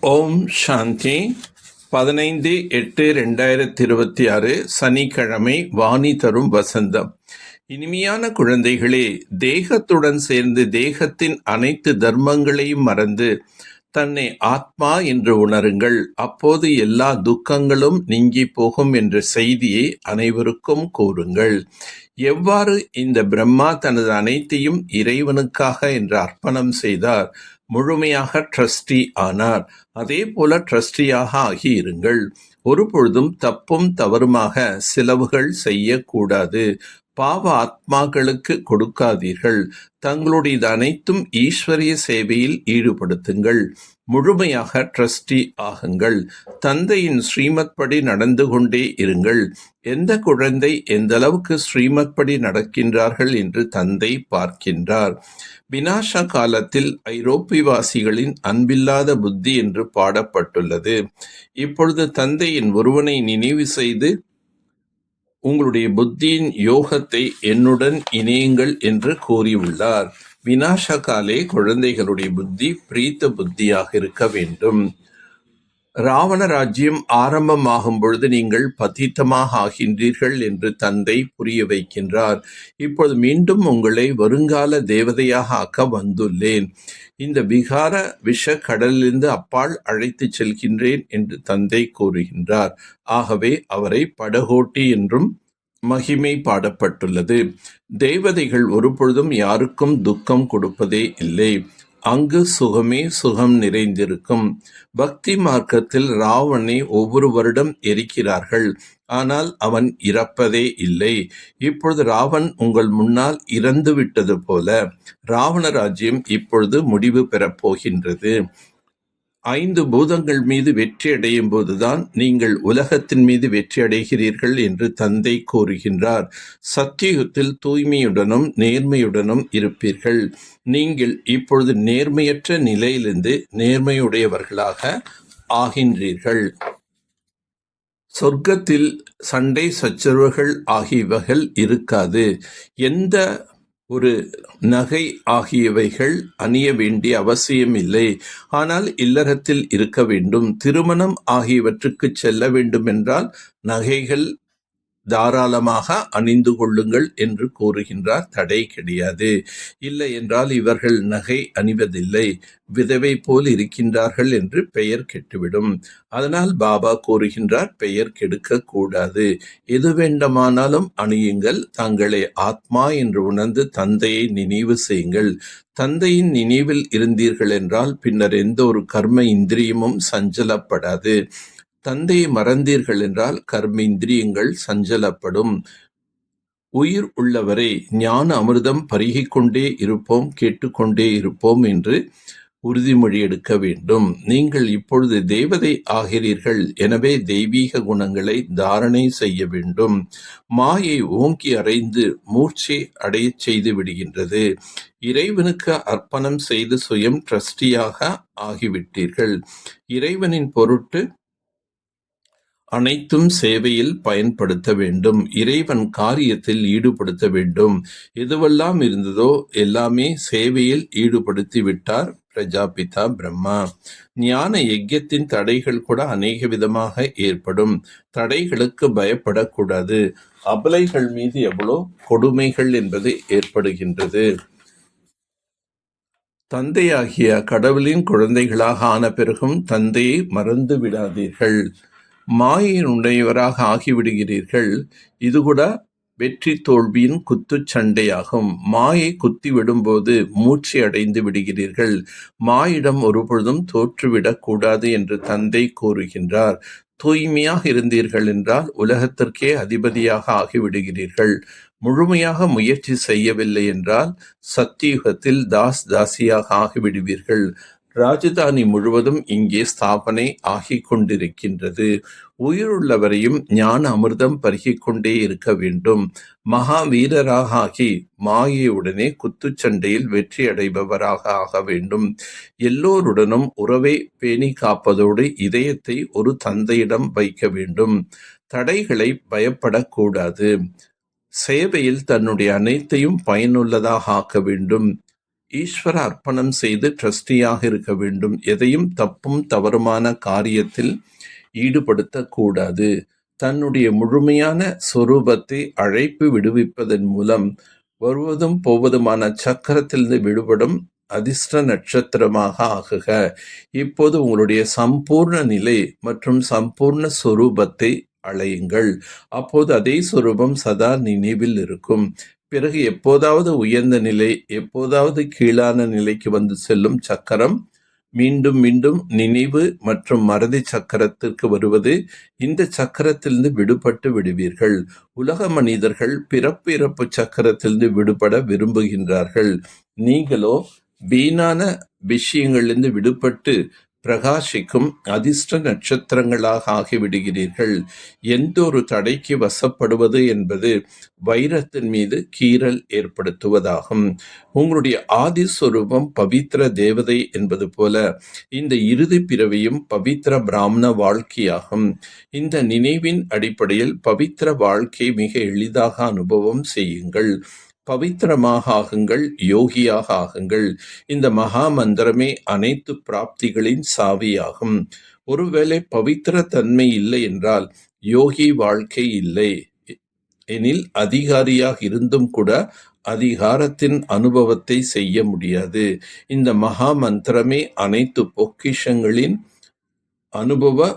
ஓம் சாந்தி. 15/8/2026 சனிக்கிழமை. வாணி தரும் வசந்தம். இனிமையான குழந்தைகளே, தேகத்துடன் சேர்ந்து தேகத்தின் அனைத்து தர்மங்களையும் மறந்து தன்னை ஆத்மா என்று உணருங்கள். அப்போது எல்லா துக்கங்களும் நீங்கி போகும் என்ற செய்தியை அனைவருக்கும் கூறுங்கள். எவ்வாறு இந்த பிரம்மா தனது அனைத்தையும் இறைவனுக்காக என்று அர்ப்பணம் செய்தார், முழுமையாக ட்ரஸ்டி ஆனார். அதே போல ட்ரஸ்டியாக ஆகியிருங்கள். ஒரு பொழுதும் தப்பும் தவறுமாக செலவுகள் செய்யக்கூடாது. பாவ ஆத்மாக்களுக்கு கொடுக்காதீர்கள். தங்களுடைய அனைத்தும் ஈஸ்வரிய சேவையில் ஈடுபடுத்துங்கள். முழுமையாக ட்ரஸ்டி ஆகுங்கள். தந்தையின் ஸ்ரீமத் படி நடந்து கொண்டே இருங்கள். எந்த குழந்தை எந்த அளவுக்கு ஸ்ரீமத் படி நடக்கின்றார்கள் என்று தந்தை பார்க்கின்றார். வினாச காலத்தில் ஐரோப்பியவாசிகளின் அன்பில்லாத புத்தி என்று பாடப்பட்டுள்ளது. இப்பொழுது தந்தையின் ஒருவனை நினைவு செய்து உங்களுடைய புத்தியின் யோகத்தை என்னுடன் இணையுங்கள் என்று கூறியுள்ளார். வினாச காலே குழந்தைகளுடைய புத்தி பிரீத்த புத்தியாக இருக்க வேண்டும். ராவண ராஜ்யம் ஆரம்பமாகும் பொழுது நீங்கள் பதீத்தமாக ஆகின்றீர்கள் என்று தந்தை புரிய வைக்கின்றார். இப்பொழுது மீண்டும் உங்களை வருங்கால தேவதையாக ஆக்க வந்துள்ளேன். இந்த விகார விஷ கடலிலிருந்து அப்பால் அழைத்து செல்கின்றேன் என்று தந்தை கூறுகின்றார். ஆகவே அவரை படகோட்டி என்றும் மகிமை பாடப்பட்டுள்ளது. தேவதைகள் ஒருபொழுதும் யாருக்கும் துக்கம் கொடுப்பதே இல்லை. அங்கு சுகமே சுகம் நிறைந்திருக்கும். பக்தி மார்க்கத்தில் ராவணனை ஒவ்வொரு வருடம் எரிக்கிறார்கள். ஆனால் அவன் இறப்பதே இல்லை. இப்பொழுது ராவன் உங்கள் முன்னால் இறந்து விட்டது போல ராவண ராஜ்யம் இப்பொழுது முடிவு பெறப் போகின்றது. 5 பூதங்கள் மீது வெற்றி அடையும் போதுதான் நீங்கள் உலகத்தின் மீது வெற்றி அடைகிறீர்கள் என்று தந்தை கூறுகின்றார். சத்தியுகத்தில் தூய்மையுடனும் நேர்மையுடனும் இருப்பீர்கள். நீங்கள் இப்பொழுது நேர்மையற்ற நிலையிலிருந்து நேர்மையுடையவர்களாக ஆகின்றீர்கள். சொர்க்கத்தில் சண்டை சச்சரவுகள் ஆகியவைகள் இருக்காது. எந்த ஒரு நகை ஆகியவைகள் அணிய வேண்டிய அவசியம் இல்லை. ஆனால் இல்லறத்தில் இருக்க வேண்டும். திருமணம் ஆகியவற்றுக்கு செல்ல வேண்டுமென்றால் நகைகள் தாராளமாக அணிந்து கொள்ளுங்கள் என்று கூறுகின்றார். தடை கிடையாது. இல்லை என்றால் இவர்கள் நகை அணிவதில்லை, விதவை போல் இருக்கின்றார்கள் என்று பெயர் கெட்டுவிடும். அதனால் பாபா கூறுகின்றார், பெயர் கெடுக்க கூடாது. எது வேண்டுமானாலும் அணியுங்கள். தங்களை ஆத்மா என்று உணர்ந்து தந்தையை நினைவு செய்யுங்கள். தந்தையின் நினைவில் இருந்தீர்கள் என்றால் பின்னர் எந்த ஒரு கர்ம இந்திரியமும் சஞ்சலப்படாது. தந்தையை மறந்தீர்கள் என்றால் கர்ம இந்திரியங்கள் சஞ்சலப்படும். உயிர் உள்ளவரை ஞான அமிர்தம் பருகிக் கொண்டே இருப்போம், கேட்டுக்கொண்டே இருப்போம் என்று உறுதிமொழி எடுக்க வேண்டும். நீங்கள் இப்பொழுது தேவதை ஆகிறீர்கள். எனவே தெய்வீக குணங்களை தாரணை செய்ய வேண்டும். மாயை ஓங்கி அறைந்து மூர்ச்சை அடைய செய்து விடுகின்றது. இறைவனுக்கு அர்ப்பணம் செய்து சுயம் ட்ரஸ்டியாக ஆகிவிட்டீர்கள். இறைவனின் பொருட்டு அனைத்தும் சேவையில் பயன்படுத்த வேண்டும். இறைவன் காரியத்தில் ஈடுபடுத்த வேண்டும். எதுவெல்லாம் இருந்ததோ எல்லாமே சேவையில் ஈடுபடுத்தி விட்டார் பிரஜாபிதா பிரம்மா. ஞான யஜ்யத்தின் தடைகள் கூட அநேக விதமாக ஏற்படும். தடைகளுக்கு பயப்படக்கூடாது. அபலைகள் மீது எவ்வளோ கொடுமைகள் என்பது ஏற்படுகின்றது. தந்தையாகிய கடவுளின் குழந்தைகளாக ஆன பிறகும் தந்தையை மறந்து விடாதீர்கள். மாயினுடையவராக ஆகிவிடுகிறீர்கள். இது கூட வெற்றி தோல்வியின் குத்துச்சண்டையாகும். மாயை குத்தி விடும்போது மூச்சு அடைந்து விடுகிறீர்கள். மாயிடம் ஒருபொழுதும் தோற்றுவிடக் கூடாது என்று தந்தை கூறுகின்றார். தூய்மையாக இருந்தீர்கள் என்றால் உலகத்திற்கே அதிபதியாக ஆகிவிடுகிறீர்கள். முழுமையாக முயற்சி செய்யவில்லை என்றால் சத்தியுகத்தில் தாசியாக ஆகிவிடுவீர்கள். ராஜதானி முழுவதும் இங்கே ஸ்தாபனை ஆகிக் கொண்டிருக்கின்றது. உயிருள்ளவரையும் ஞான அமிர்தம் பருகிக் கொண்டே இருக்க வேண்டும். மகாவீரராக ஆகி மாயையுடனே குத்துச்சண்டையில் வெற்றி அடைபவராக ஆக வேண்டும். எல்லோருடனும் உறவை பேணி காப்பதோடு இதயத்தை ஒரு தந்தையிடம் வைக்க வேண்டும். தடைகளை பயப்படக்கூடாது. சேவையில் தன்னுடைய அனைத்தையும் பயனுள்ளதாக ஆக்க வேண்டும். ஈஸ்வர அர்ப்பணம் செய்து ட்ரஸ்டியாக இருக்க வேண்டும். எதையும் தப்பும் தவறுமான காரியத்தில் ஈடுபடுத்தக்கூடாது. தன்னுடைய முழுமையான சொரூபத்தை அழைப்பு விடுவிப்பதன் மூலம் வருவதும் போவதுமான சக்கரத்திலிருந்து விடுபடும் அதிர்ஷ்ட நட்சத்திரமாக ஆகுக. இப்போது உங்களுடைய சம்பூர்ண நிலை மற்றும் சம்பூர்ண சொரூபத்தை அழையுங்கள். அப்போது அதே சொரூபம் சதா நினைவில் இருக்கும். பிறகு எப்போதாவது உயர்ந்த நிலை, எப்போதாவது கீழான நிலைக்கு வந்து செல்லும் சக்கரம் மீண்டும் மீண்டும் நினைவு மற்றும் மறதி சக்கரத்திற்கு வருவது. இந்த சக்கரத்திலிருந்து விடுபட்டு விடுவீர்கள். உலக மனிதர்கள் பிறப்பு இறப்பு சக்கரத்திலிருந்து விடுபட விரும்புகின்றார்கள். நீங்களோ வீணான விஷயங்களிலிருந்து விடுபட்டு பிரகாசிக்கும் அதிர்ஷ்ட நட்சத்திரங்களாக ஆகிவிடுகிறீர்கள். எந்த ஒரு தடைக்கு வசப்படுவது என்பது வைரத்தின் மீது கீறல் ஏற்படுத்துவதாகும். உங்களுடைய ஆதி சொரூபம் பவித்திர தேவதை என்பது போல இந்த இறுதி பிறவியும் பவித்திர பிராமண வாழ்க்கையாகும். இந்த நினைவின் அடிப்படையில் பவித்திர வாழ்க்கை மிக எளிதாக அனுபவம் செய்யுங்கள். பவித்திரமாக ஆகுங்கள், யோகியாக ஆகுங்கள். இந்த மகா மந்திரமே அனைத்து பிராப்திகளின் சாவியாகும். ஒருவேளை பவித்திர தன்மை இல்லை என்றால் யோகி வாழ்க்கை இல்லை. எனில் அதிகாரியாக இருந்தும் கூட அதிகாரத்தின் அனுபவத்தை செய்ய முடியாது. இந்த மகா மந்திரமே அனைத்து பொக்கிஷங்களின் அனுபவ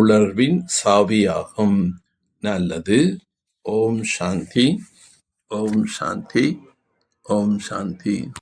உணர்வின் சாவியாகும். நல்லது. ஓம் சாந்தி. ஓம் சாந்தி. ஓம் சாந்தி.